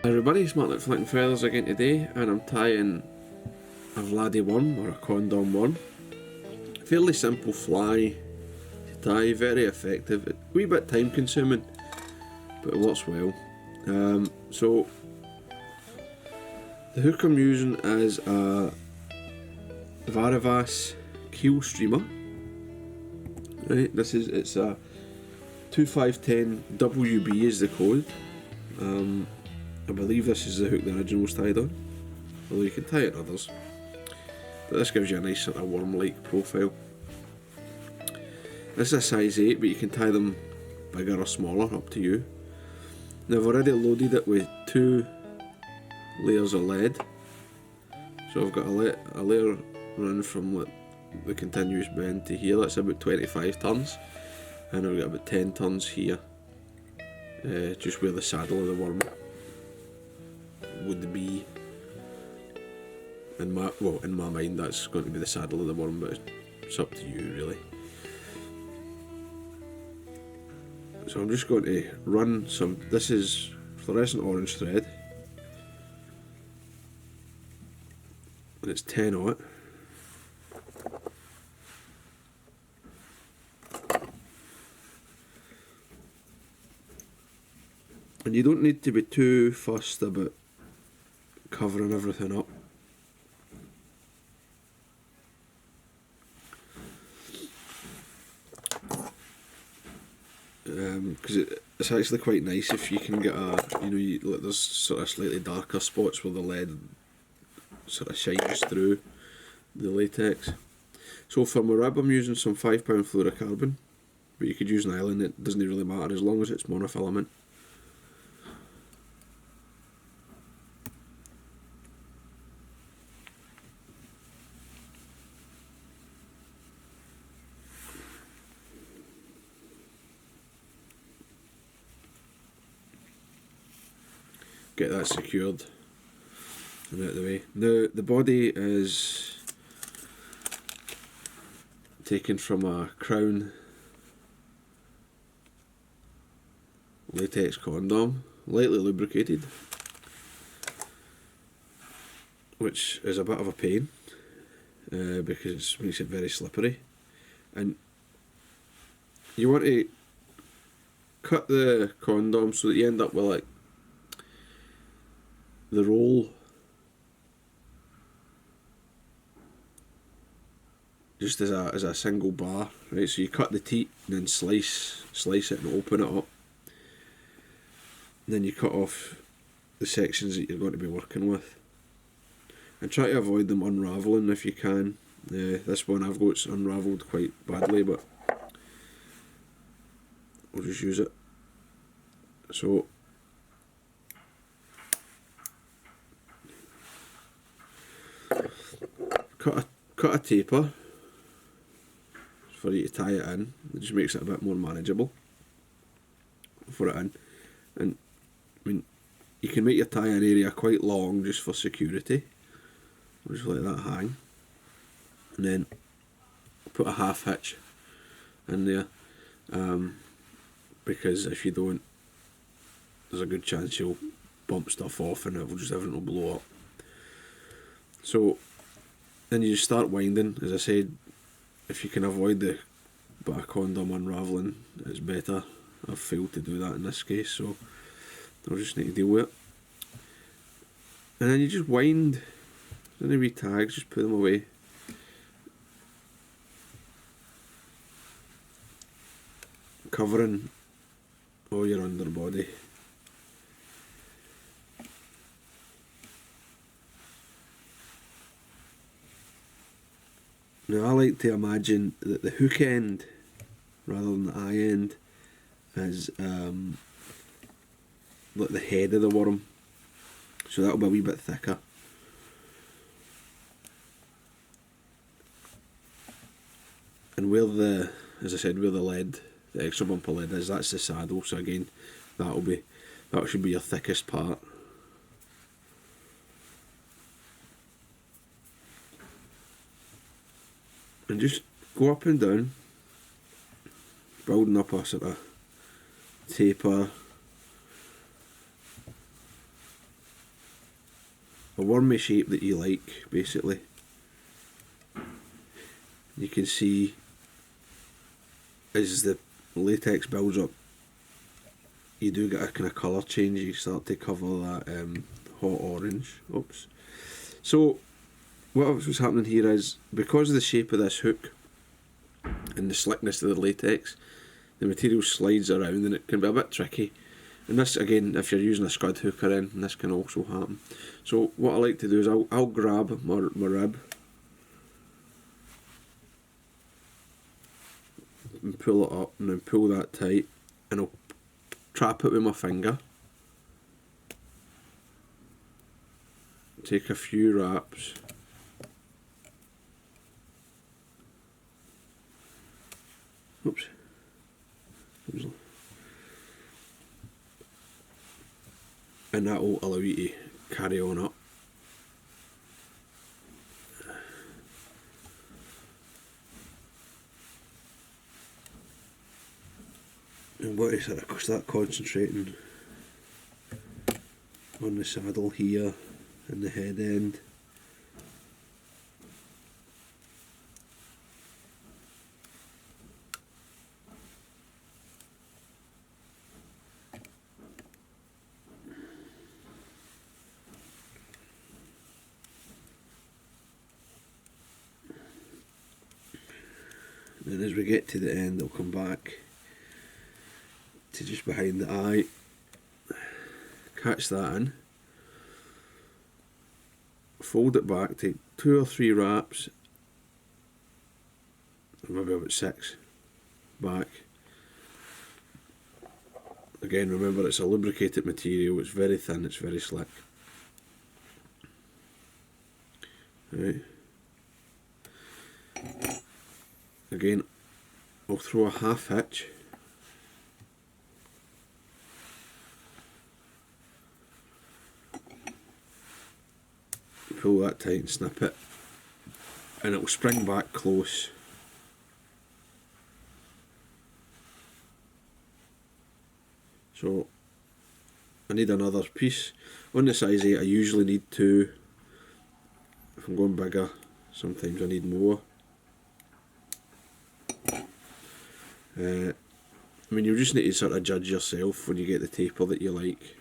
Everybody, Smart Like Flicking Feathers again today, and I'm tying a Vladi worm or a condom worm. Fairly simple fly to tie, very effective, a wee bit time consuming, but it works well. So the hook I'm using is a Varivas keel streamer. Right, it's a 2510 WB is the code. I believe this is the hook the original was tied on, although you can tie it others. But this gives you a nice sort of worm-like profile. This is a size 8, but you can tie them bigger or smaller, up to you. Now I've already loaded it with 2 layers of lead. So I've got a layer running from the continuous bend to here, that's about 25 turns. And I've got about 10 turns here, just where the saddle of the worm would be. In my mind that's going to be the saddle of the worm, but it's up to you really. So I'm just going to run some, this is fluorescent orange thread, and it's 10 on it. And you don't need to be too fussed about covering everything up. Because it's actually quite nice if you can get there's sort of slightly darker spots where the lead sort of shines through the latex. So for my rib I'm using some 5 pound fluorocarbon, but you could use nylon, it doesn't really matter as long as it's monofilament. Get that secured and out of the way. Now the body is taken from a Crown latex condom, lightly lubricated, which is a bit of a pain because it makes it very slippery. And you want to cut the condom so that you end up with like the roll just as a single bar, right? So you cut the teat and then slice it and open it up. And then you cut off the sections that you're going to be working with. And try to avoid them unravelling if you can. This one I've got, it's unravelled quite badly, but I'll just use it. So cut a taper for you to tie it in. It just makes it a bit more manageable for it in. And I mean, you can make your tie-in area quite long just for security. I'll just let that hang, and then put a half hitch in there, because if you don't, there's a good chance you'll bump stuff off and everything will blow up. So then you just start winding. As I said, if you can avoid the back condom unravelling, it's better. I've failed to do that in this case, so I'll just need to deal with it. And then you just wind any wee tags, just put them away. Covering all your underbody. Now I like to imagine that the hook end, rather than the eye end, is like the head of the worm. So that'll be a wee bit thicker. And as I said, where the lead, the extra bump of lead is, that's the saddle. So again, that should be your thickest part. And just go up and down, building up a sort of taper a wormy shape that you like, basically. You can see as the latex builds up, you do get a kind of colour change. You start to cover that hot orange. Oops. So what was happening here is, because of the shape of this hook and the slickness of the latex, the material slides around and it can be a bit tricky. And this, again, if you're using a scud hook or anything, this can also happen. So what I like to do is I'll grab my rib and pull it up, and then pull that tight, and I'll trap it with my finger. Take a few wraps. Oops. And that will allow you to carry on up. And what is it? I start concentrating on the saddle here and the head end. And as we get to the end, I'll come back to just behind the eye, catch that in, fold it back, take 2 or 3 wraps, maybe about 6 back. Again, remember, it's a lubricated material, it's very thin, it's very slick. Right. Again, I'll throw a half hitch. Pull that tight and snip it, and it will spring back close. So I need another piece. On the size 8 I usually need 2. If I'm going bigger, sometimes I need more. I mean, you just need to sort of judge yourself when you get the taper that you like.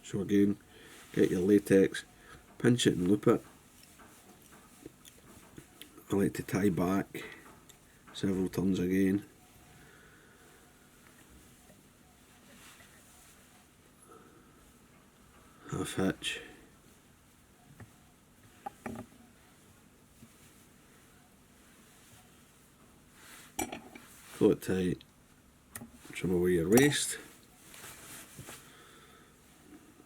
So again, get your latex, pinch it and loop it. I like to tie back several turns again. Half hitch. Pull it tight, trim away your waist.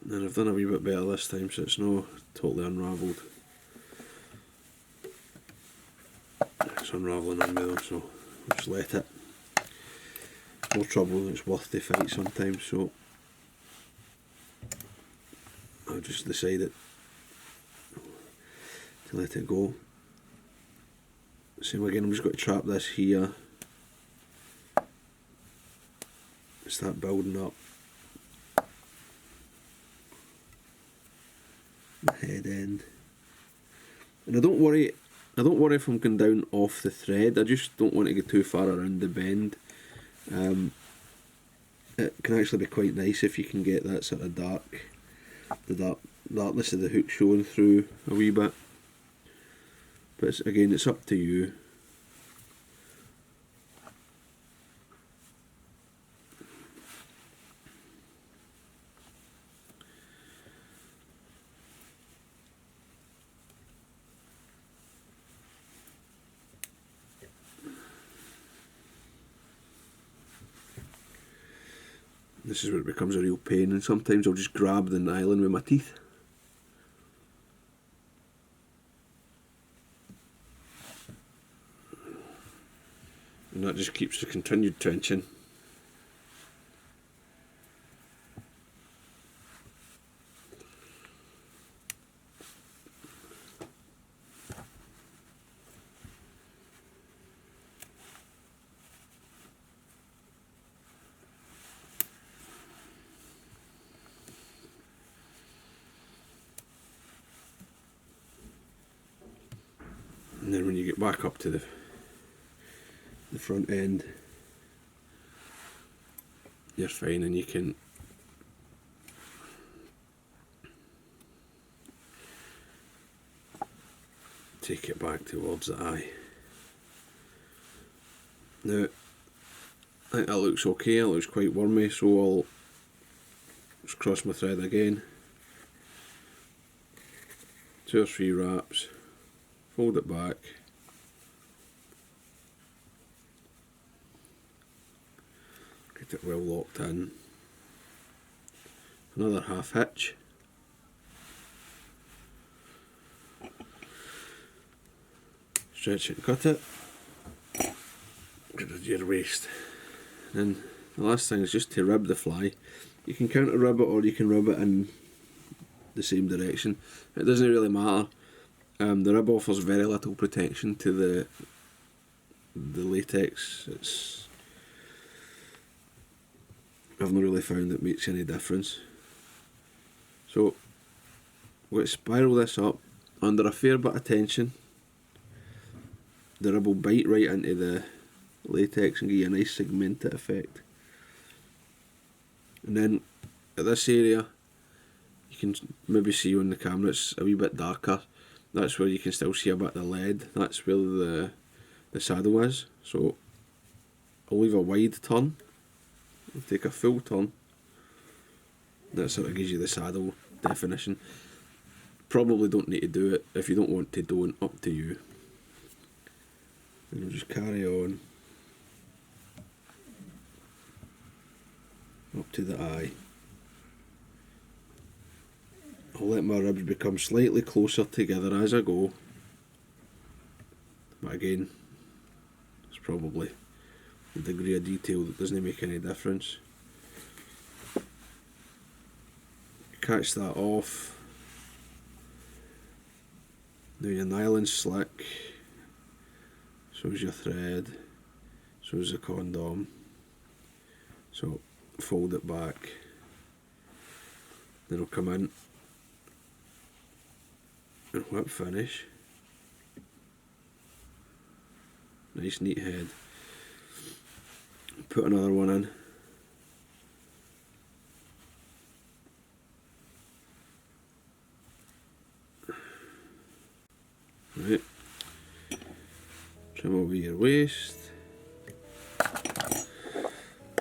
And I've done a wee bit better this time, so it's not totally unravelled. It's unravelling on me though, so I'll just let it. More trouble than it's worth to fight sometimes, so I've just decided to let it go. Same again, I'm just going to trap this here. Start building up the head end, and I don't worry if I'm going down off the thread. I just don't want to get too far around the bend. It can actually be quite nice if you can get that sort of darkness of the hook showing through a wee bit, but again, it's up to you. This is where it becomes a real pain, and sometimes I'll just grab the nylon with my teeth. And that just keeps the continued tension. And then when you get back up to the front end, you're fine, and you can take it back towards the eye. Now, I think that looks okay, it looks quite wormy, so I'll just cross my thread again, 2 or 3 wraps, fold it back, get it well locked in, another half hitch, stretch it and cut it, get rid of your waste. And the last thing is just to rib the fly. You can counter rib it, or you can rib it in the same direction. It doesn't really matter. The rib offers very little protection to the latex. I've not really found it makes any difference. So we'll spiral this up under a fair bit of tension. The rib will bite right into the latex and give you a nice segmented effect. And then at this area, you can maybe see on the camera it's a wee bit darker. That's where you can still see a bit of the lead. That's where the saddle is. So I'll leave a wide turn. I'll take a full turn. That sort of gives you the saddle definition. Probably don't need to do it. If you don't want to, don't. Up to you. And you'll just carry on up to the eye. I'll let my ribs become slightly closer together as I go, but again, it's probably the degree of detail that doesn't make any difference. Catch that off. Now your nylon's slick, so's your thread, so's the condom, so fold it back, then it'll come in and whip finish. Nice neat head. Put another one in. Right. Trim over your waist.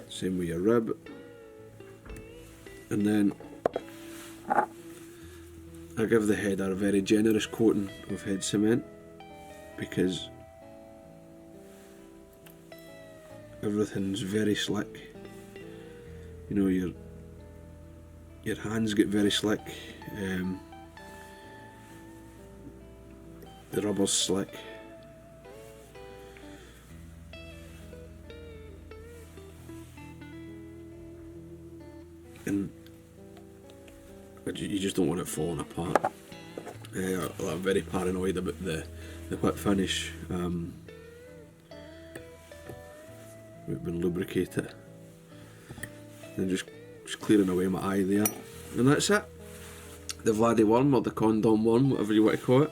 Same with your rib. And then I give the head a very generous coating of head cement, because everything's very slick. You know, your hands get very slick. The rubber's slick. And you just don't want it falling apart. I'm very paranoid about the whip finish. We've been lubricate it, and just clearing away my eye there, and that's it. The Vladi worm, or the condom worm, whatever you want to call it.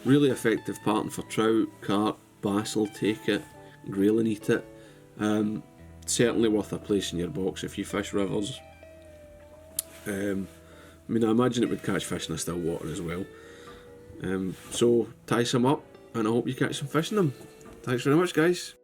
Really effective pattern for trout, carp, bass will take it, grail and eat it. Certainly worth a place in your box if you fish rivers. I mean, I imagine it would catch fish in the still water as well. So tie some up, and I hope you catch some fish in them. Thanks very much, guys.